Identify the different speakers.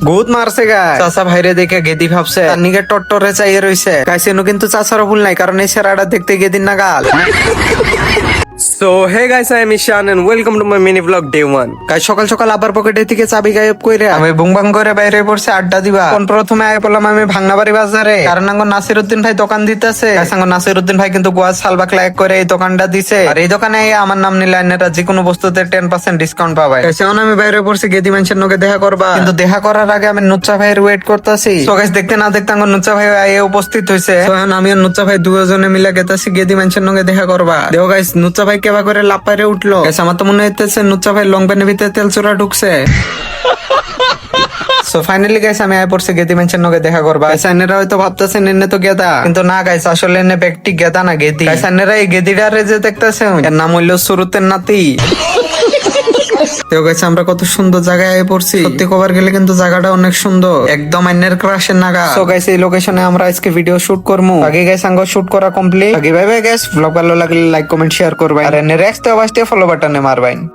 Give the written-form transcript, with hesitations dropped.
Speaker 1: বহুত মারছে গাই চাচা ভাইরে দেখে গেদি ভাবছে তার নিকে টট্টরে চাইয়ে রইছে গাইছে কিন্তু চাচারও ভুল নাই, কারণ এই সেরাটা দেখতে গেদিন না গাল।
Speaker 2: So hey guys, I am Ishan and welcome to my mini vlog day 1.
Speaker 1: গাই সকাল সকাল আবার পকেটে থেকে চাবি গায়েব কইরে আমি বুং বাং করে বাইরে পড়ছে আড্ডা দিবা। কোন প্রথমে আয় বললাম আমি ভাঙ্গাবাড়ি বাজারে, কারণ আঙ্গ নাসিরউদ্দিন ভাই দোকান দিতেছে। আঙ্গ নাসিরউদ্দিন ভাই কিন্তু গোয়া সালবাক লাইক করে এই দোকানটা দিছে, আর এই দোকানে আমার নাম নিলে আইনেরা যে কোনো বস্তুতে 10% ডিসকাউন্ট পাবে। এখন আমি বাইরে পড়ছি গেদি মানুষের নকে দেখা করবা, কিন্তু দেখা করার আগে আমি নুচ্চা ভাইয়ের ওয়েট করতেছি। তো গাইস দেখতে না দেখতে আঙ্গ নুচ্চা ভাই আয়ে উপস্থিত হইছে। তো এখন আমি আর নুচ্চা ভাই দুজনে মিলে গেতাছি গেদি মানুষের নকে দেখা করবা। দেখো গাইস নুচ্চা ভাই কেবা করে লাভ পাইরে উঠলো। গাইস আমার তো মনে হইতেছে নুচ্চা ভাই লং প্যান্টের ভিতরে তেল চোরা ঢুকছে। সো ফাইনালি গাইস আমি আয় পড়ছি গেদি মেনশন নকে দেখা করবা। গাইস আইনেরা হয়তো ভাবতেছেন এনে তো গেদা, কিন্তু না গাইস আসলে এনে ব্যক্তি গেদা না গেদি। গাইস আইনেরা এই গেদিটারে যে দেখতেছেন এর নাম হইলো সুরতের নাতি। তো গাইস আমরা কত সুন্দর জায়গায় আয় পড়ছি, সত্যি কবার গেলে কিন্তু জায়গাটা অনেক সুন্দর, একদম আইনের ক্রাশের নাগা। সো গাইস এই লোকেশনে আমরা আজকে ভিডিও শুট করবো। আগে গাইস আঙ্গ শুট করা কমপ্লিট। আগে ভাই গাইস ব্লগ ভালো লাগলে লাইক কমেন্ট শেয়ার করবেন, আর এনে নেক্সট অবশ্যই ফলো বাটনে মারবেন।